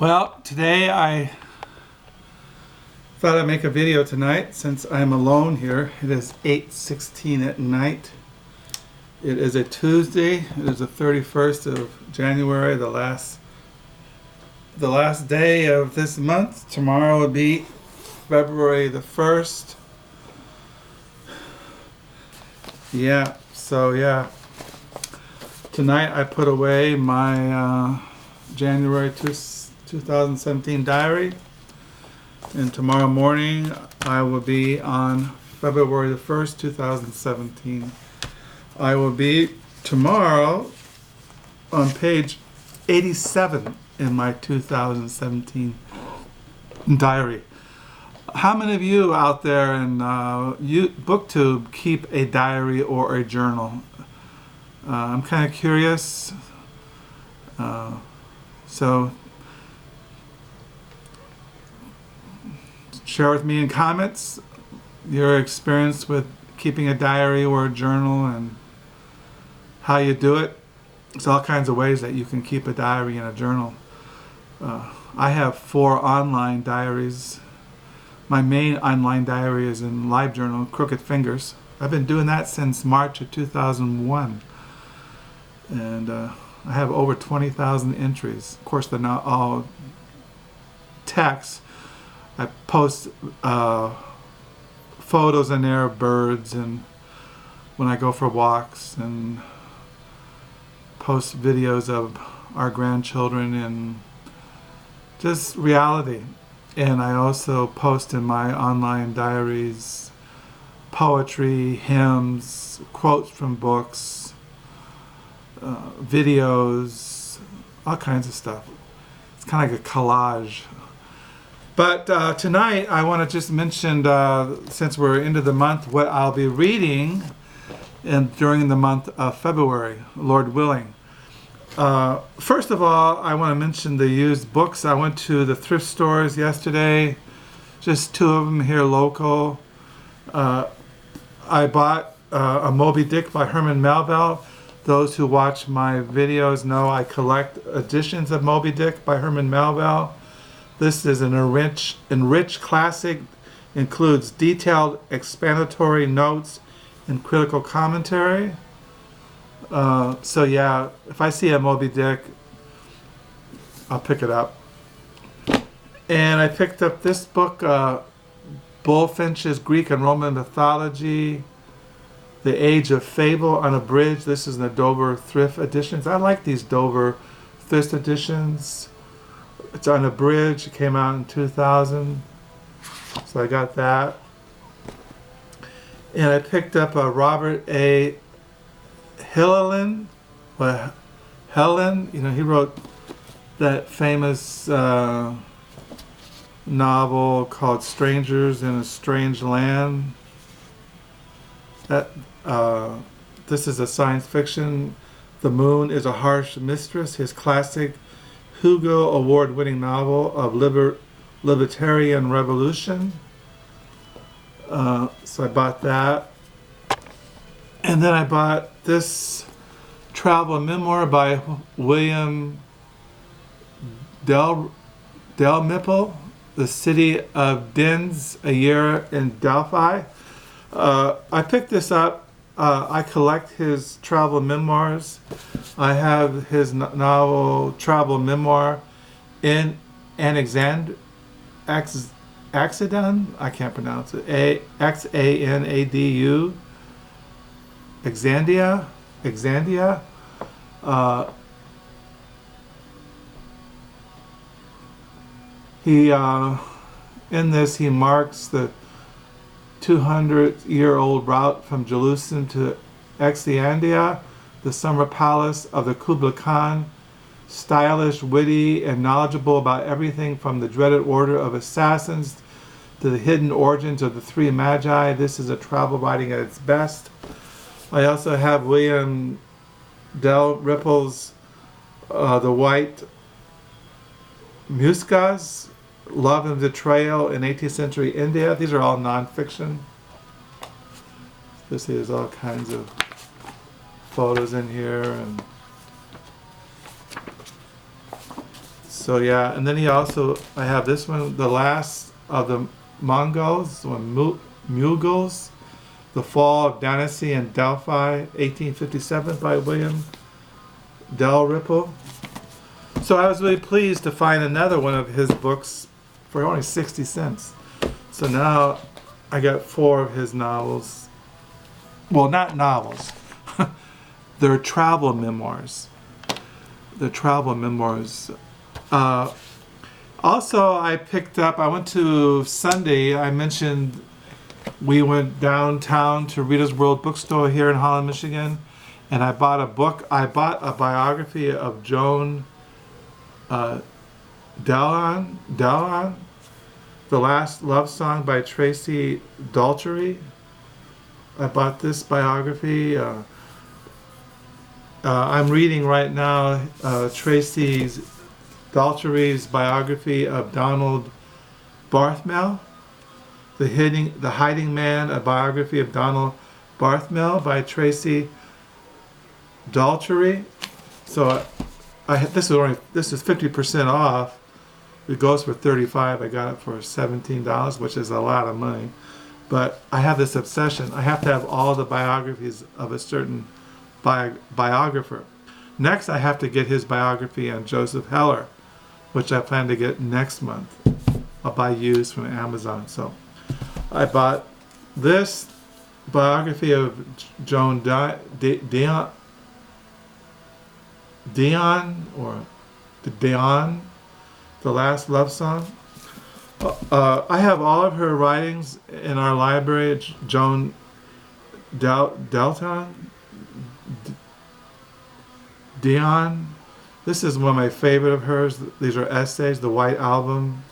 Well, today I thought I'd make a video tonight since I'm alone here. It is 8:16 at night. It is a Tuesday. It is the 31st of January, the last day of this month. Tomorrow will be February the 1st. So tonight I put away my January 2017 diary, and tomorrow morning I will be on February the 1st, 2017. I will be tomorrow on page 87 in my 2017 diary. How many of you out there in BookTube keep a diary or a journal? I'm kind of curious. So share with me in comments your experience with keeping a diary or a journal and how you do it. There's all kinds of ways that you can keep a diary and a journal. I have 4 online diaries. My main online diary is in LiveJournal, Crooked Fingers. I've been doing that since March of 2001. And I have over 20,000 entries. Of course, they're not all text. I post photos in there of birds and when I go for walks, and post videos of our grandchildren and just reality. And I also post in my online diaries poetry, hymns, quotes from books, videos, all kinds of stuff. It's kind of like a collage. But tonight I want to just mention, since we're into the month, what I'll be reading during the month of February, Lord willing. First of all, I want to mention the used books. I went to the thrift stores yesterday, just 2 of them here local. I bought a Moby Dick by Herman Melville. Those who watch my videos know I collect editions of Moby Dick by Herman Melville. This is an enriched classic, includes detailed explanatory notes and critical commentary. So yeah, if I see a Moby Dick, I'll pick it up. And I picked up this book, Bullfinch's Greek and Roman Mythology, The Age of Fable Unabridged. This is in the Dover Thrift Editions. I like these Dover Thrift Editions. It's unabridged. It came out in 2000. So I got that. And I picked up a Robert A. Helen, he wrote that famous novel called Strangers in a Strange Land. This is a science fiction. The Moon is a Harsh Mistress, his classic Hugo Award-winning novel of libertarian revolution. So I bought that. And then I bought this travel memoir by William Dalrymple, The City of Dens, A Year in Delphi. I picked this up. I collect his travel memoirs. I have his novel travel memoir in Accident. I can't pronounce it. Xanadu. Exandia. In this he marks the 200-year-old route from Jerusalem to Exandia, the summer palace of the Kublai Khan. Stylish, witty, and knowledgeable about everything from the dreaded order of assassins to the hidden origins of the 3 magi. This is a travel writing at its best. I also have William Dalrymple's The White Muskas, Love and Betrayal in 18th Century India. These are all nonfiction. This is all kinds of photos in here, and So yeah, and then I have this one, The Last of the Mongols, or Mughals, The Fall of Dynasty in Delphi, 1857 by William Dalrymple. So I was really pleased to find another one of his books for only 60 cents. So now I got 4 of his novels. Well, not novels. They're travel memoirs. They're travel memoirs. Also, I went to Sunday, I mentioned we went downtown to Rita's World Bookstore here in Holland, Michigan, and I bought a book. I bought a biography of Joan Dalraymple, The Last Love Song by Tracy Daugherty. I bought this biography. I'm reading right now Tracy Daugherty's biography of Donald Barthelme, The Hiding Man, a biography of Donald Barthelme by Tracy Daugherty. So this is 50% off. It goes for $35. I got it for $17, which is a lot of money. But I have this obsession. I have to have all the biographies of a certain biographer. Next, I have to get his biography on Joseph Heller, which I plan to get next month. I'll buy used from Amazon. So I bought this biography of Joan Dion, The Last Love Song. I have all of her writings in our library. Joan Dion. This is one of my favorite of hers. These are essays, The White Album.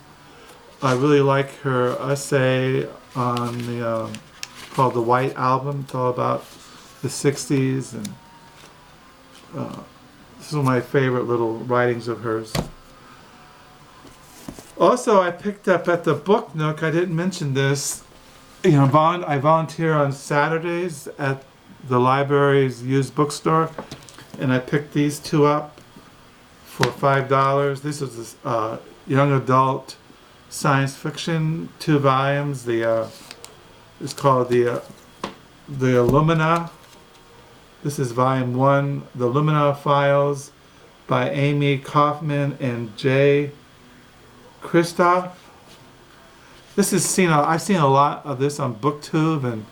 I really like her essay on the called The White Album. It's all about the 60s, and this is one of my favorite little writings of hers. Also, I picked up at the Book Nook, I didn't mention this, I volunteer on Saturdays at the library's used bookstore, and I picked these 2 up for $5. This is a young adult science fiction, 2 volumes. It's called the Illumina. This is volume 1, The Illumina Files by Amy Kaufman and J. Krista. I've seen a lot of this on BookTube, and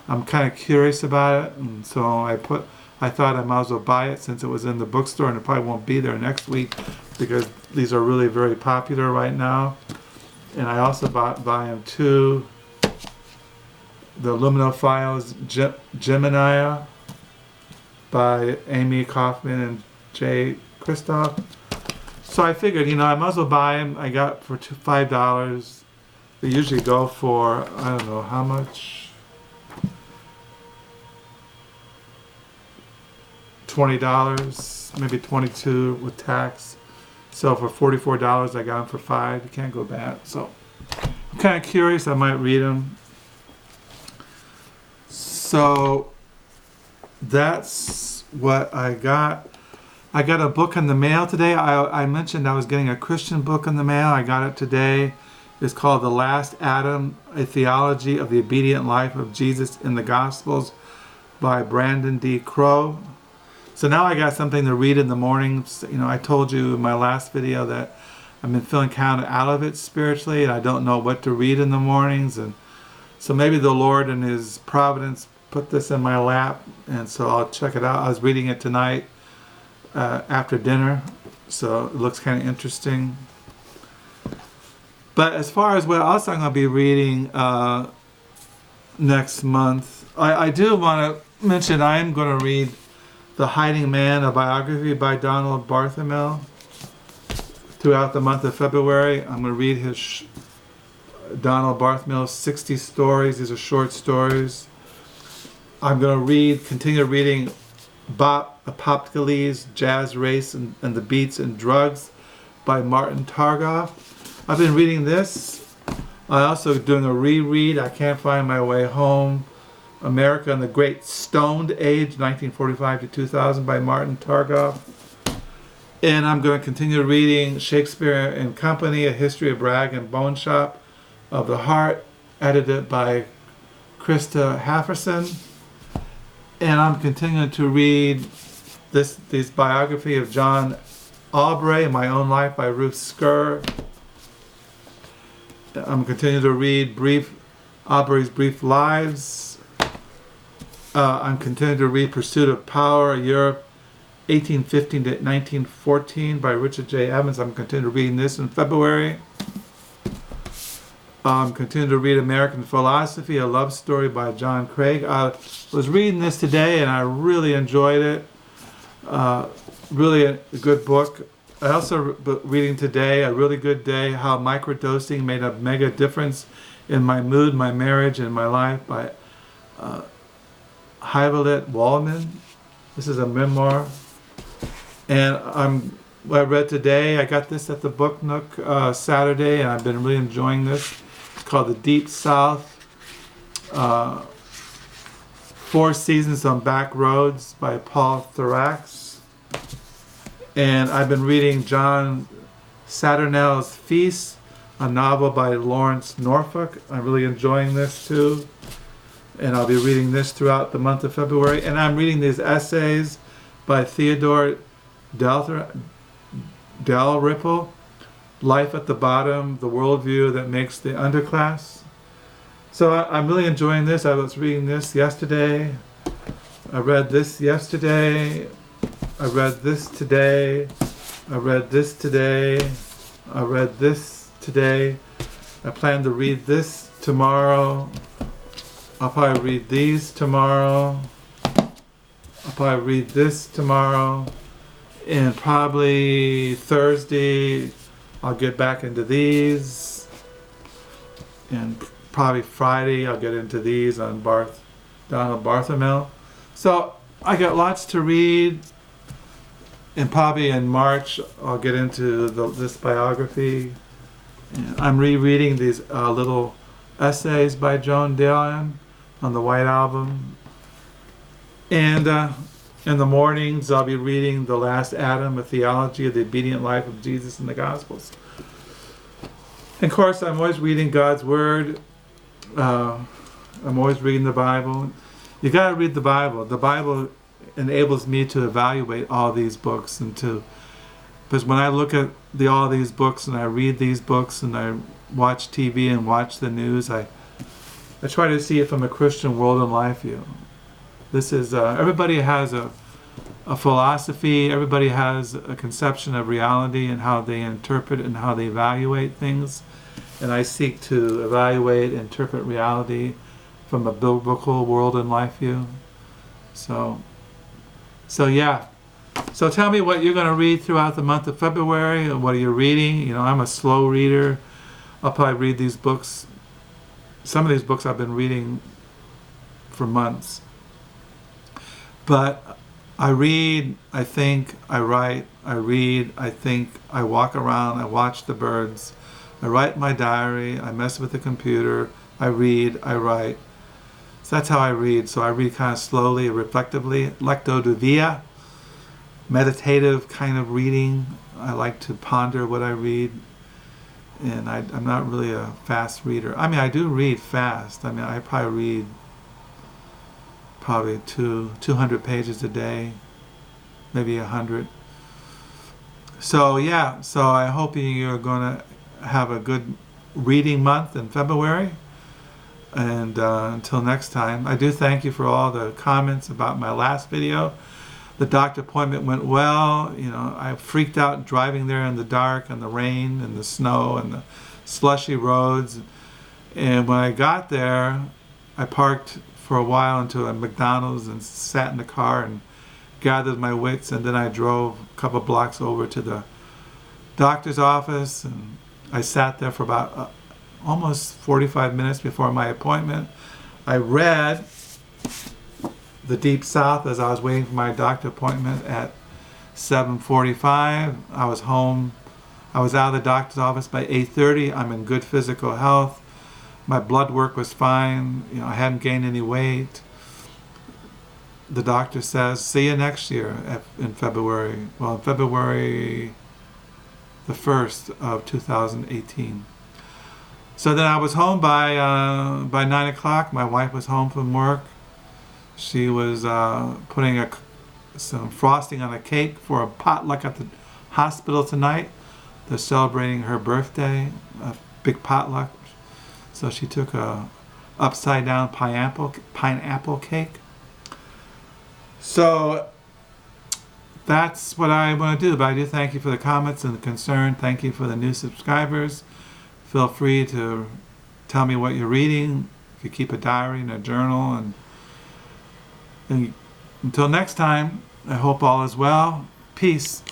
I'm kind of curious about it, and so I thought I might as well buy it since it was in the bookstore, and it probably won't be there next week because these are really very popular right now. And I also bought volume 2, The Illumina Files, Gemini by Amy Kaufman and Jay Kristoff. So I figured, I might as well buy them. I got for $5. They usually go for, I don't know how much, $20, maybe $22 with tax. So for $44, I got them for $5. You can't go bad. So I'm kind of curious. I might read them. So that's what I got. I got a book in the mail today. I mentioned I was getting a Christian book in the mail. I got it today. It's called The Last Adam, A Theology of the Obedient Life of Jesus in the Gospels by Brandon D. Crow. So now I got something to read in the mornings. I told you in my last video that I've been feeling kind of out of it spiritually, and I don't know what to read in the mornings. And so maybe the Lord in His providence put this in my lap, and so I'll check it out. I was reading it tonight after dinner, so it looks kind of interesting. But as far as what else I'm going to be reading next month, I do want to mention I am going to read The Hiding Man, a biography by Donald Barthelme. Throughout the month of February, I'm going to read Donald Barthelme's 60 stories. These are short stories. I'm going to continue reading Apocalypse, Jazz Race, and the Beats and Drugs by Martin Targoff. I've been reading this. I'm also doing a reread, I Can't Find My Way Home, America in the Great Stoned Age, 1945 to 2000 by Martin Targoff. And I'm going to continue reading Shakespeare and Company, A History of Brag and Bone Shop of the Heart, edited by Krista Halverson. And I'm continuing to read this biography of John Aubrey, My Own Life by Ruth Scurr. I'm continuing to read Aubrey's Brief Lives. I'm continuing to read Pursuit of Power, Europe, 1815 to 1914 by Richard J. Evans. I'm continuing to read this in February. I'm continuing to read American Philosophy, A Love Story by John Craig. I was reading this today and I really enjoyed it. Really a good book. I also reading today, A Really Good Day, How Microdosing Made a Mega Difference in My Mood, My Marriage, and My Life by Ayelet Waldman. This is a memoir. And I read today, I got this at the Book Nook Saturday, and I've been really enjoying this. It's called The Deep South, 4 Seasons on Back Roads by Paul Theroux. And I've been reading John Saturnall's Feast, a novel by Lawrence Norfolk. I'm really enjoying this too. And I'll be reading this throughout the month of February. And I'm reading these essays by Theodore, Dalrymple, Life at the Bottom, the Worldview that makes the Underclass. So I'm really enjoying this. I was reading this yesterday. I read this yesterday. I read this today. I read this today. I read this today. I plan to read this tomorrow. I'll probably read these tomorrow. I'll probably read this tomorrow. And probably Thursday, I'll get back into these. And probably Friday, I'll get into these on down at Barthelme. So I got lots to read. And probably in March, I'll get into this biography. And I'm rereading these little essays by Joan Didion on the White Album. And in the mornings, I'll be reading The Last Adam, A Theology of the Obedient Life of Jesus in the Gospels. And of course, I'm always reading God's Word. I'm always reading the Bible. You got to read the Bible. The Bible enables me to evaluate all these books because when I look at all these books and I read these books and I watch TV and watch the news, I try to see it from a Christian world and life view. This is everybody has a philosophy. Everybody has a conception of reality and how they interpret and how they evaluate things. And I seek to evaluate and interpret reality from a biblical world and life view. So yeah. So tell me what you're going to read throughout the month of February and what are you reading. You know, I'm a slow reader. I'll probably read these books. Some of these books I've been reading for months. But I read, I think, I write, I read, I think, I walk around, I watch the birds, I write my diary, I mess with the computer, I read, I write. So that's how I read. So I read kind of slowly, reflectively, lectio divina, meditative kind of reading. I like to ponder what I read. And I'm not really a fast reader. I mean, I do read fast. I mean, I probably read 200 pages a day, maybe 100. So yeah, so I hope you're going to have a good reading month in February. And until next time, I do thank you for all the comments about my last video. The doctor appointment went well. You know, I freaked out driving there in the dark and the rain and the snow and the slushy roads. And when I got there, I parked for a while into a McDonald's and sat in the car and gathered my wits. And then I drove a couple blocks over to the doctor's office. And I sat there for about almost 45 minutes before my appointment. I read The Deep South as I was waiting for my doctor appointment at 7:45. I was home. I was out of the doctor's office by 8:30. I'm in good physical health. My blood work was fine. You know, I hadn't gained any weight. the doctor says, see you next year in February. Well, in February the 1st of 2018. So then I was home by 9 o'clock. My wife was home from work. She was putting some frosting on a cake for a potluck at the hospital tonight. They're celebrating her birthday, a big potluck. So she took a upside down pineapple cake. So that's what I want to do. But I do thank you for the comments and the concern. Thank you for the new subscribers. Feel free to tell me what you're reading. You could keep a diary and a journal. And until next time, I hope all is well. Peace.